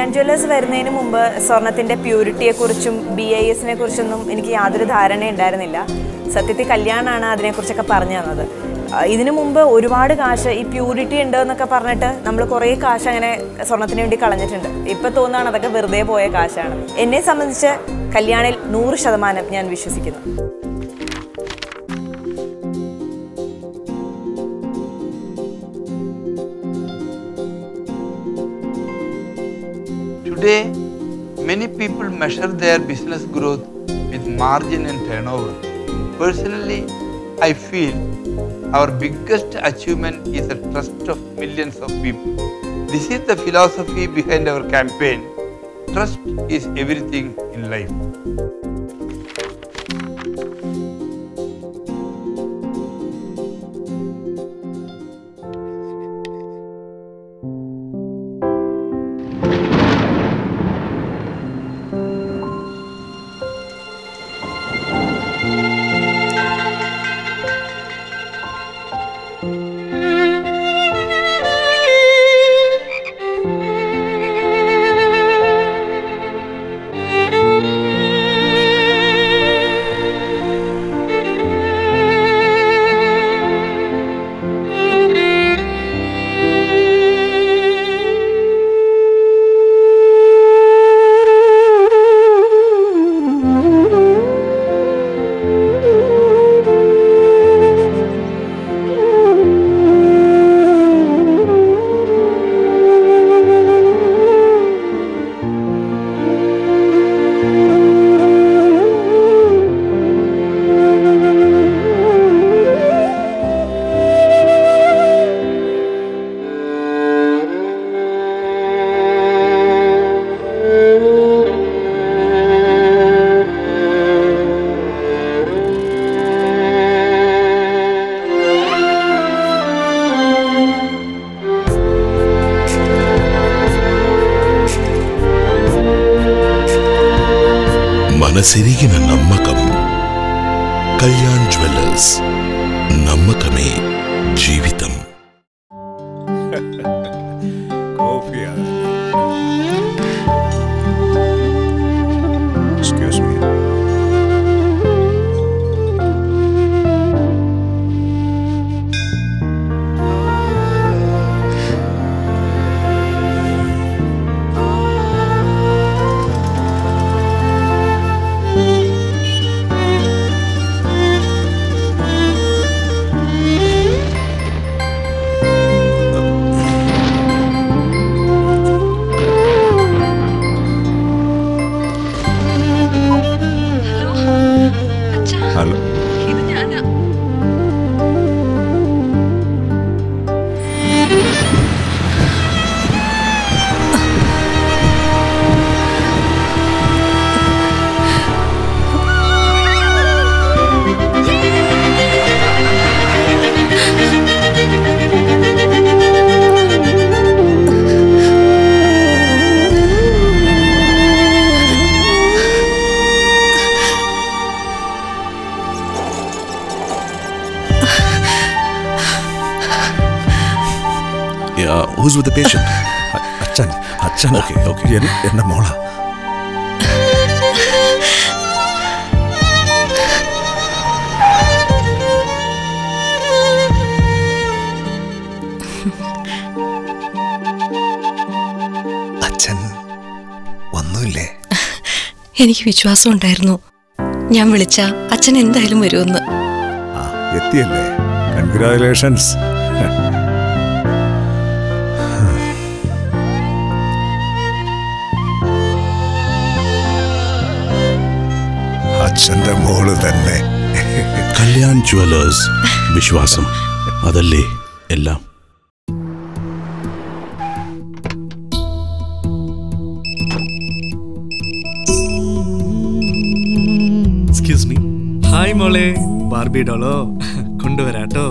Kalyan Jewellers വരുന്നതിന് മുമ്പ് സ്വർണത്തിൻ്റെ പ്യൂരിറ്റിയെക്കുറിച്ചും BIS കുറിച്ചൊന്നും എനിക്ക് യാതൊരു ധാരണയും ഉണ്ടായിരുന്നില്ല. സത്യത്തിൽ കല്യാണാണ് അതിനെക്കുറിച്ചൊക്കെ പറഞ്ഞു തന്നത്. ഇതിനു മുമ്പ് ഒരുപാട് കാശ് ഈ പ്യൂരിറ്റി ഉണ്ട് എന്നൊക്കെ പറഞ്ഞിട്ട് നമ്മൾ കുറേ കാശ് അങ്ങനെ സ്വർണത്തിന് വേണ്ടി കളഞ്ഞിട്ടുണ്ട്. ഇപ്പം തോന്നുകയാണ് അതൊക്കെ വെറുതെ പോയ കാശാണ്. എന്നെ സംബന്ധിച്ച് കല്യാണിൽ 100% ഞാൻ വിശ്വസിക്കുന്നു. Today, many people measure their business growth with margin and turnover. Personally, I feel our biggest achievement is the trust of millions of people. This is the philosophy behind our campaign. Trust is everything in life. మనసిరిగిన నమ్మకం. Kalyan jewellers, నమ్మకమే జీవితం. Excuse me. Who's with the patient? അച്ഛൻ. Okay, okay. എന്റെ മോള. അച്ഛൻ ഒന്നുമില്ലേ? എനിക്ക് വിശ്വാസം ഉണ്ടായിരുന്നു. ഞാൻ വിളിച്ച അച്ഛൻ എന്തായാലും വരുമെന്ന്. എത്തിയല്ലേ? കൺഗ്രാജുലേഷൻസ്. അച്ഛന്റെ മോള് തന്നെ. കല്യാൺ ജ്വല്ലേഴ്സ്, വിശ്വാസം അതല്ലേ എല്ലാം. Excuse me. ഹായ് മോളെ. ബാർബി ഡോളോ കൊണ്ടുവരാട്ടോ.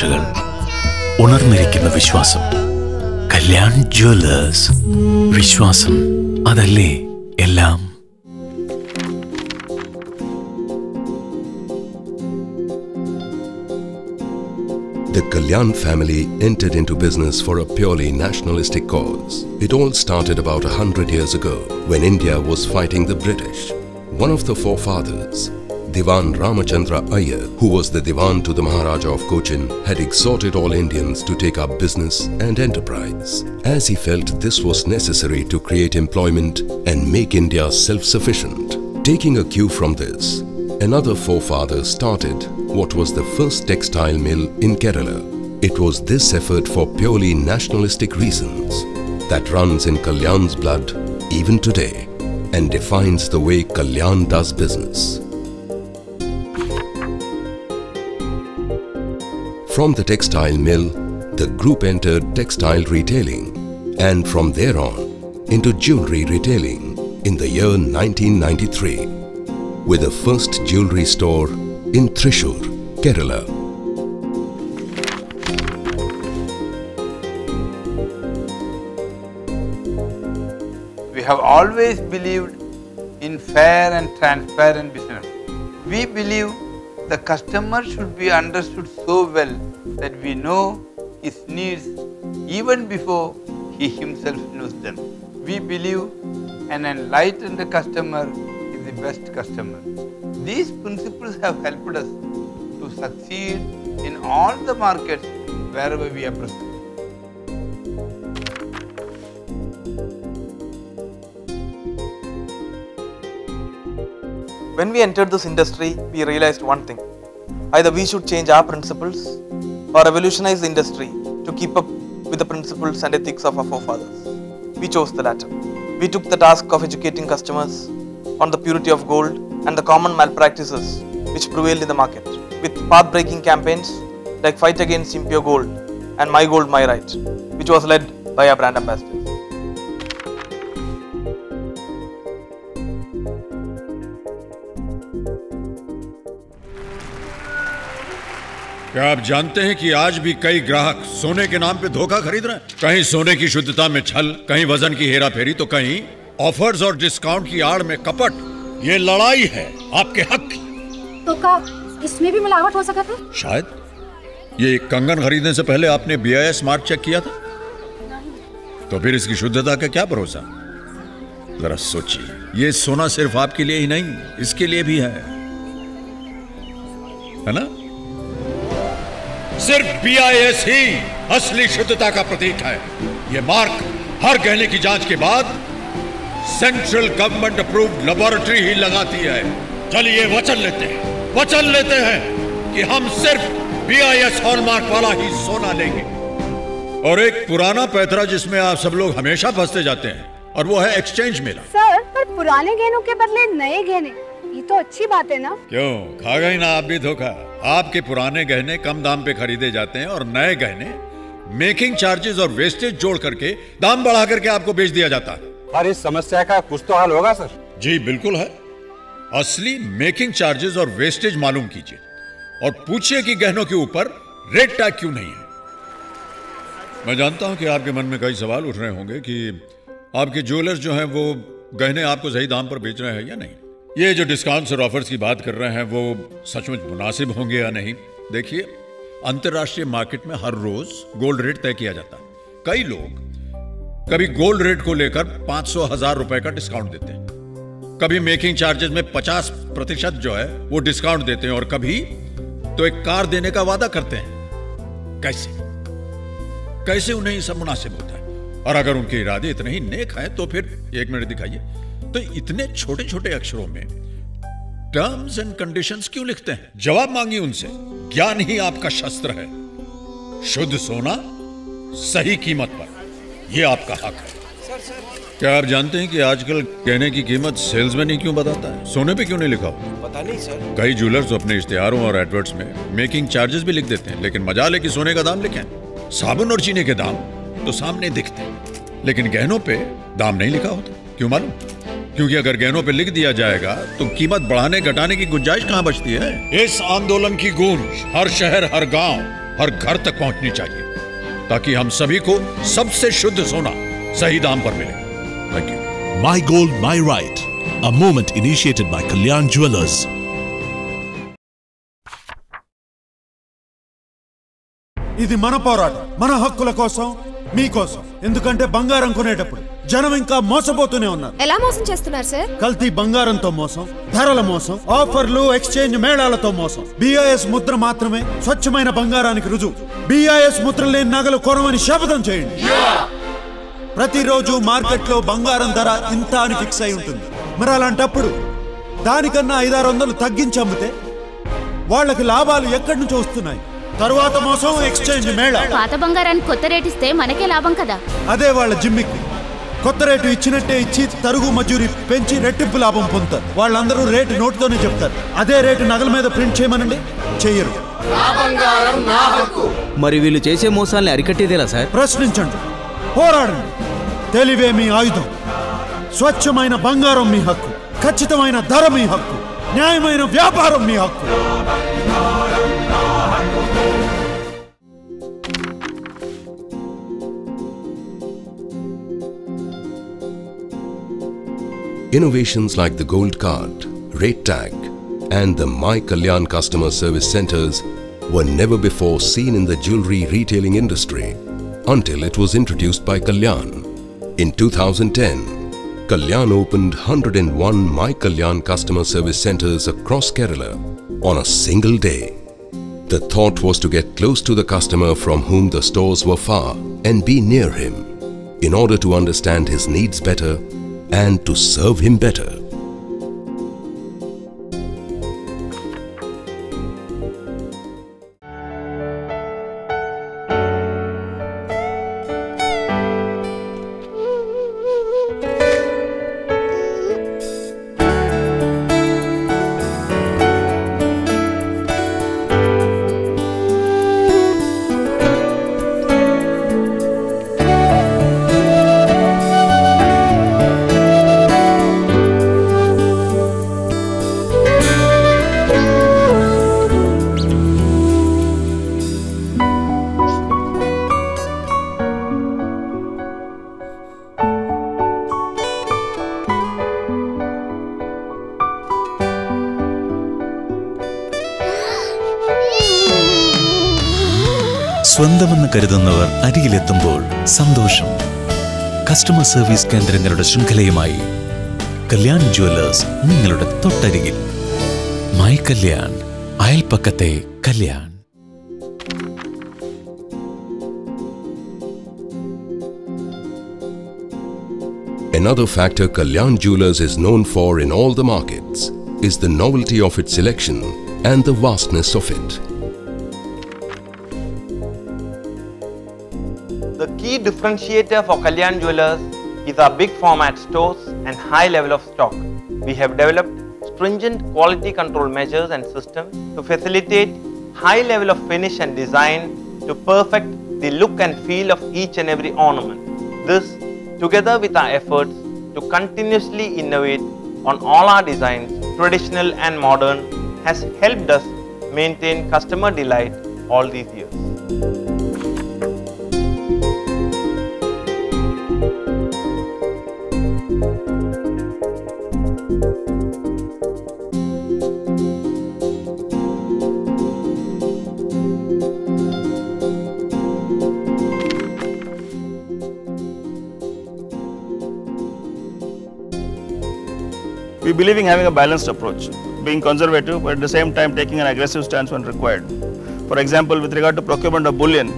പ്രതീക്ഷകൾ, ഉണർന്നിരിക്കുന്ന വിശ്വാസം. കല്യാൺ ജ്വല്ലേഴ്സ്. വിശ്വാസം, അതല്ലേ എല്ലാം. The Kalyan family entered into business for a purely nationalistic cause. It all started about 100 years ago when India was fighting the British. One of the forefathers, Diwan Ramachandra Iyer, who was the Diwan to the Maharaja of Cochin, had exhorted all Indians to take up business and enterprise, as he felt this was necessary to create employment and make India self-sufficient. Taking a cue from this, another forefather started what was the first textile mill in Kerala. It was this effort for purely nationalistic reasons that runs in Kalyan's blood even today and defines the way Kalyan does business. From the textile mill, the group entered textile retailing and from there on into jewelry retailing in the year 1993 with the first jewelry store in Thrissur, Kerala. We have always believed in fair and transparent business. We believe the customer should be understood so well that we know his needs even before he himself knows them. We believe an enlightened customer is the best customer. These principles have helped us to succeed in all the markets wherever we are present. When we entered this industry, we realized one thing. Either we should change our principles or revolutionize the industry to keep up with the principles and ethics of our forefathers. We chose the latter. We took the task of educating customers on the purity of gold and the common malpractices which prevailed in the market, with path-breaking campaigns like Fight Against Impure Gold and My Gold, My Right, which was led by our brand ambassadors. क्या आप जानते हैं कि आज भी कई ग्राहक सोने के नाम पे धोखा खरीद रहे हैं? कहीं सोने की शुद्धता में छल, कहीं वजन की हेराफेरी, तो कहीं ऑफर्स और डिस्काउंट की आड़ में कपट। ये लड़ाई है आपके हक की। तो क्या इसमें भी मिलावट हो सकता है? शायद। ये कंगन खरीदने से पहले आपने BIS मार्क चेक किया था? तो फिर इसकी शुद्धता का क्या भरोसा? जरा सोचिए, ये सोना सिर्फ आपके लिए ही नहीं, इसके लिए भी है ना? सिर्फ BIS ही असली शुद्धता का प्रतीक है। यह मार्क हर गहने की जांच के बाद सेंट्रल गवर्नमेंट अप्रूव्ड लेबोरेटरी ही लगाती है। चलिए वचन लेते हैं कि हम सिर्फ BIS हॉलमार्क वाला ही सोना लेंगे। और एक पुराना पैतरा जिसमें आप सब लोग हमेशा फंसते जाते हैं, और वो है एक्सचेंज मेला। सर, पर पुराने गहनों के बदले नए गहने, ये तो अच्छी बात है ना? क्यों, खा गई ना आप भी धोखा? आपके पुराने गहने कम दाम पे खरीदे जाते हैं और नए गहने मेकिंग चार्जेस और वेस्टेज जोड़ करके दाम बढ़ा करके आपको बेच दिया जाता है। पर इस समस्या का कुछ तो हल होगा सर? जी बिल्कुल है। असली मेकिंग चार्जेस और वेस्टेज मालूम कीजिए और पूछिए कि गहनों के ऊपर रेट टैग क्यों नहीं है। मैं जानता हूं कि आपके मन में कई सवाल उठ रहे होंगे कि आपके ज्वेलर्स जो हैं वो गहने आपको सही दाम पर बेच रहे हैं या नहीं। ये जो डिस्काउंट्स और ऑफर्स की बात कर रहे हैं वो सचमुच मुनासिब होंगे या नहीं। देखिए, अंतर्राष्ट्रीय मार्केट में हर रोज गोल्ड रेट तय किया जाता है। कई लोग कभी गोल्ड रेट को लेकर 500,000 रुपए का डिस्काउंट देते हैं, कभी मेकिंग चार्जेस में 50% जो है वो डिस्काउंट देते हैं, और कभी तो एक कार देने का वादा करते हैं। कैसे उन्हें ये सब मुनासिब होता है? और अगर उनके इरादे इतने ही नेक हैं तो फिर एक मिनट दिखाइए, तो इतने छोटे छोटे अक्षरों में टर्म्स एंड कंडीशंस क्यों लिखते हैं? जवाब मांगिए उनसे। ज्ञान ही आपका शस्त्र है। शुद्ध सोना सही कीमत पर, यह आपका हक है। क्या आप जानते हैं कि आजकल गहने की कीमत सेल्समैन ही क्यों बताता है? सोने पे क्यों नहीं लिखा हो? पता नहीं सर। कई ज्वेलर्स अपने इश्तिहारों और एडवर्ट्स में मेकिंग चार्जेस भी लिख देते हैं, लेकिन मजाल है कि सोने का दाम लिखें। साबुन और चीनी के दाम तो सामने दिखते हैं, लेकिन गहनों पे दाम नहीं लिखा होता। क्यों मालूम? क्योंकि अगर गहनों पे लिख दिया जाएगा तो कीमत बढ़ाने घटाने की गुंजाइश कहां बचती है। इस आंदोलन की गूंज हर शहर, हर गांव, हर घर तक पहुंचनी चाहिए ताकि हम सभी को सबसे शुद्ध सोना सही दाम पर मिले। Thank you. My Gold, My Right, a movement initiated by Kalyan Jewellers. ఇది మన పోరాటం, మన హక్కుల కోసం, మీకోసం. ఎందుకంటే బంగారం కొనేటప్పుడు జనం ఇంకా మోసపోతూనే ఉన్నారు. ఎలా మోసం చేస్తున్నారు సార్? కల్తీ బంగారంతో మోసం, ధరల మోసం, ఆఫర్లు, ఎక్స్చేంజ్ మేళాలతో మోసం. బిఐఎస్ ముద్ర మాత్రమే స్వచ్ఛమైన బంగారానికి రుజువు. బిఐఎస్ ముద్ర లేని నగలు కొనమని శపథం చేయండి. ప్రతిరోజు మార్కెట్లో బంగారం ధర ఇంత అని ఫిక్స్ అయి ఉంటుంది. మరి అలాంటప్పుడు దానికన్నా 500-600 తగ్గించి అమ్మితే వాళ్ళకి లాభాలు ఎక్కడి నుంచి వస్తున్నాయి? తరువాత మోసం, ఎక్స్చేంజ్ మేళా. పాత బంగారానికి కొత్త రేట్ ఇస్తే మనకే లాభం కదా. అదే వాళ్ళ జిమ్మిక్కి. కొత్త రేటు ఇచ్చినట్టే ఇచ్చి తరుగు మజూరి పెంచి రెట్టింపు లాభం పొందుతారు. వాళ్ళందరూ రేటు నోటుతోనే చెప్తారు. అదే రేటు నగల మీద ప్రింట్ చేయమనండి, చెయ్యరు. మరి వీళ్ళు చేసే మోసాల్ని అరికట్టేదేలా సార్? ప్రశ్నించండి, పోరాడండి. తెలివే మీ ఆయుధం. స్వచ్ఛమైన బంగారం మీ హక్కు, ఖచ్చితమైన ధర మీ హక్కు, న్యాయమైన వ్యాపారం మీ హక్కు. Innovations like the Gold Card, Rate Tag and the My Kalyan Customer Service Centers were never before seen in the jewelry retailing industry until it was introduced by Kalyan. In 2010, Kalyan opened 101 My Kalyan Customer Service Centers across Kerala on a single day. The thought was to get close to the customer from whom the stores were far and be near him in order to understand his needs better and to serve him better. സ്വന്തമെന്ന് കരുതുന്നവർ അരികിലെത്തുമ്പോൾ സന്തോഷം. Customer service കേന്ദ്രങ്ങളുടെ ശൃംഖലയുമായി Kalyan jewellers നിങ്ങളുടെ തൊട്ടരികിൽ. My Kalyan, അയൽപ്പക്കത്തെ Kalyan. Another factor Kalyan Jewellers is known for in all the markets is the novelty of its selection and the vastness of it. The key differentiator for Kalyan Jewellers is our big format stores and high level of stock. We have developed stringent quality control measures and systems to facilitate high level of finish and design to perfect the look and feel of each and every ornament. This, together with our efforts to continuously innovate on all our designs, traditional and modern, has helped us maintain customer delight all these years. We believe in having a balanced approach, being conservative but at the same time taking an aggressive stance when required. For example, with regard to procurement of bullion,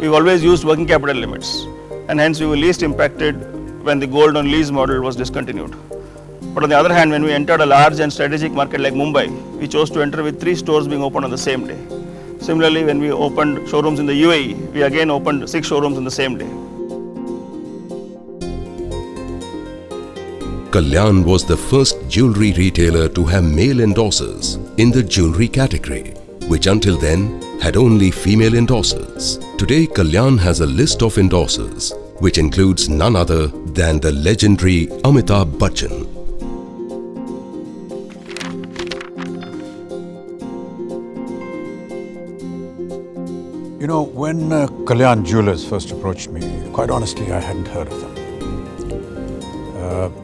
we've always used working capital limits and hence we were least impacted when the gold on lease model was discontinued. But on the other hand, when we entered a large and strategic market like Mumbai, we chose to enter with 3 stores being opened on the same day. Similarly, when we opened showrooms in the UAE, we again opened 6 showrooms on the same day. Kalyan was the first jewelry retailer to have male endorsers in the jewelry category, which until then had only female endorsers. Today, Kalyan has a list of endorsers, which includes none other than the legendary Amitabh Bachchan. You know, when Kalyan Jewelers first approached me, quite honestly, I hadn't heard of them.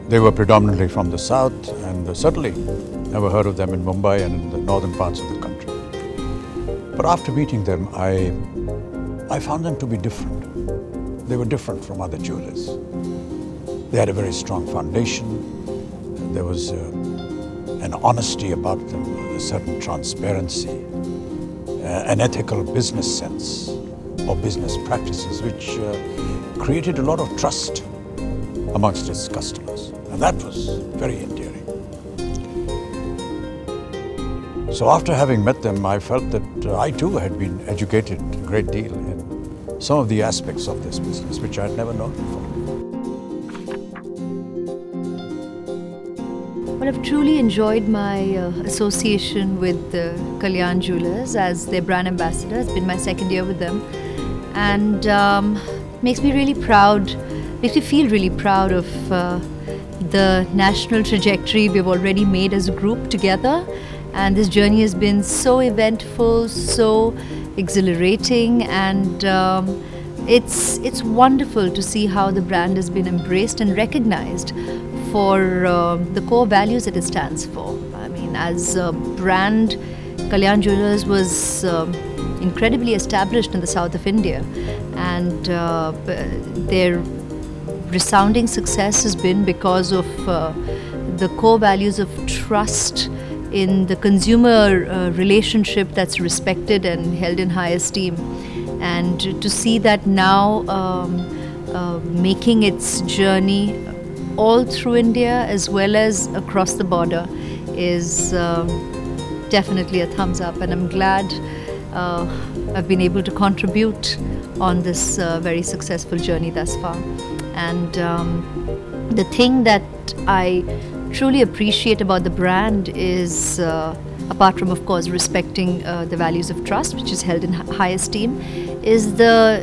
They were predominantly from the south, and certainly never heard of them in Mumbai and in the northern parts of the country. But after meeting them, I found them to be different. They were different from other jewelers. They had a very strong foundation. There was an honesty about them, a certain transparency, an ethical business sense or business practices, which created a lot of trust amongst its customers. And that was very endearing. So after having met them, I felt that I too had been educated a great deal in some of the aspects of this business, which I had never known before. Well, I've truly enjoyed my association with Kalyan Jewelers as their brand ambassador. It's been my second year with them, and makes me really proud, makes me feel really proud of the national trajectory we've already made as a group together. And this journey has been so eventful, so exhilarating, and it's wonderful to see how the brand has been embraced and recognized for the core values that it stands for. I mean, as a brand, Kalyan Jewelers was incredibly established in the south of India, and their resounding success has been because of the core values of trust in the consumer relationship that's respected and held in high esteem. And to see that now making its journey all through India as well as across the border is definitely a thumbs up, and I'm glad I've been able to contribute on this very successful journey thus far. And the thing that I truly appreciate about the brand is, apart from of course respecting the values of trust, which is held in high esteem, is the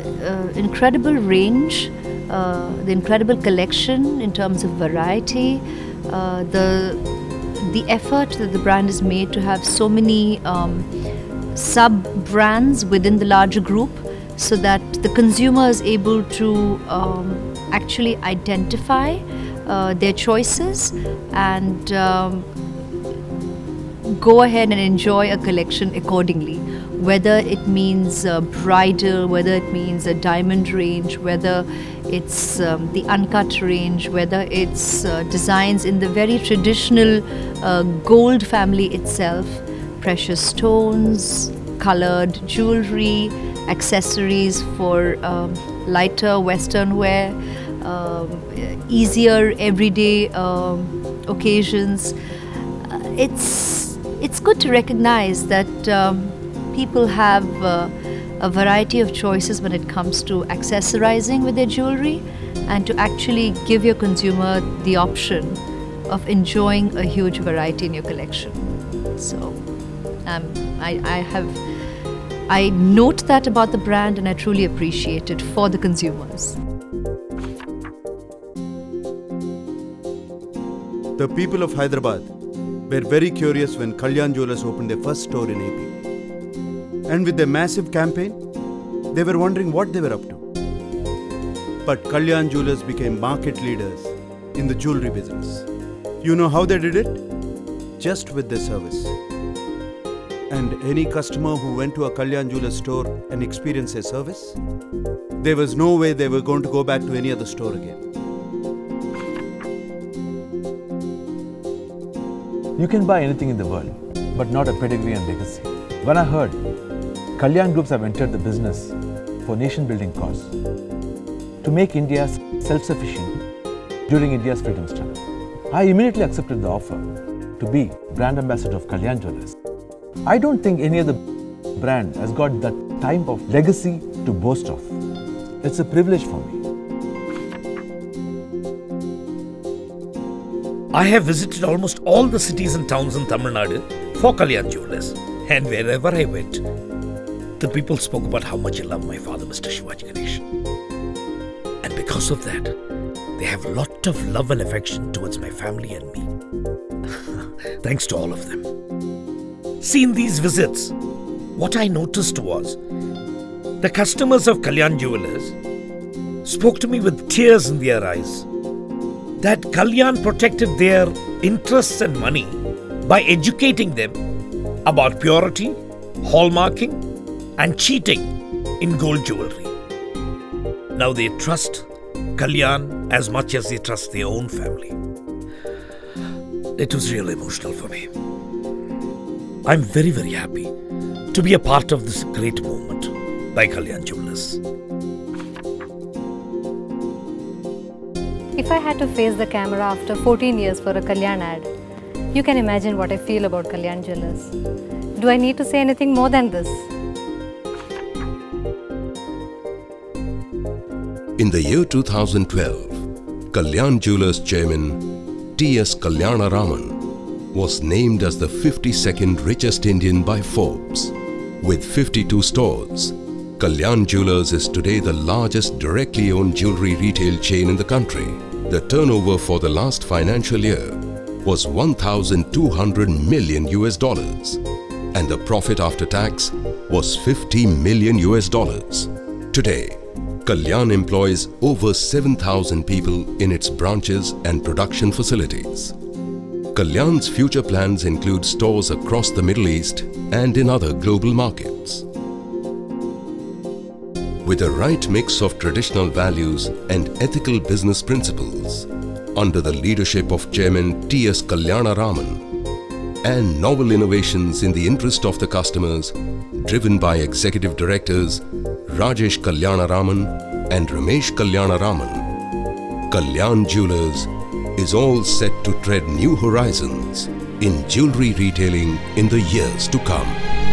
incredible range, the incredible collection in terms of variety, the effort that the brand has made to have so many sub-brands within the larger group, so that the consumer is able to actually identify their choices and go ahead and enjoy a collection accordingly, whether it means bridal, whether it means a diamond range, whether it's the uncut range, whether it's designs in the very traditional gold family itself, precious stones, colored jewelry, accessories for lighter western wear, easier everyday occasions. It's good to recognize that people have a variety of choices when it comes to accessorizing with their jewelry, and to actually give your consumer the option of enjoying a huge variety in your collection. So I note that about the brand, and I truly appreciate it for the consumers. The people of Hyderabad were very curious when Kalyan Jewelers opened their first store in AP. And with their massive campaign, they were wondering what they were up to. But Kalyan Jewelers became market leaders in the jewelry business. You know how they did it? Just with their service. And any customer who went to a Kalyan Jewelers store and experienced their service, there was no way they were going to go back to any other store again. You can buy anything in the world, but not a pedigree and legacy. When I heard Kalyan Groups have entered the business for nation-building cause, to make India self-sufficient during India's freedom struggle, I immediately accepted the offer to be brand ambassador of Kalyan Jewelers. I don't think any other brand has got that type of legacy to boast of. It's a privilege for me. I have visited almost all the cities and towns in Tamil Nadu for Kalyan Jewelers, and wherever I went, the people spoke about how much I love my father, Mr. Shivaji Ganesh. And because of that, they have a lot of love and affection towards my family and me. Thanks to all of them. See, in these visits, what I noticed was The customers of Kalyan Jewelers spoke to me with tears in their eyes that Kalyan protected their interests and money by educating them about purity, hallmarking, and cheating in gold jewelry. Now they trust Kalyan as much as they trust their own family. It was really emotional for me. I'm very, very happy to be a part of this great moment by Kalyan Jewelers. If I had to face the camera after 14 years for a Kalyan ad, you can imagine what I feel about Kalyan Jewelers. Do I need to say anything more than this? In the year 2012, Kalyan Jewelers chairman T.S. Kalyanaraman was named as the 52nd richest Indian by Forbes. With 52 stores, Kalyan Jewelers is today the largest directly owned jewelry retail chain in the country. The turnover for the last financial year was $1,200 million and the profit after tax was $50 million. Today, Kalyan employs over 7,000 people in its branches and production facilities. Kalyan's future plans include stores across the Middle East and in other global markets. With the right mix of traditional values and ethical business principles, under the leadership of Chairman T.S. Kalyanaraman, and novel innovations in the interest of the customers, driven by Executive Directors Rajesh Kalyanaraman and Ramesh Kalyanaraman, Kalyan Jewelers is all set to tread new horizons in jewelry retailing in the years to come.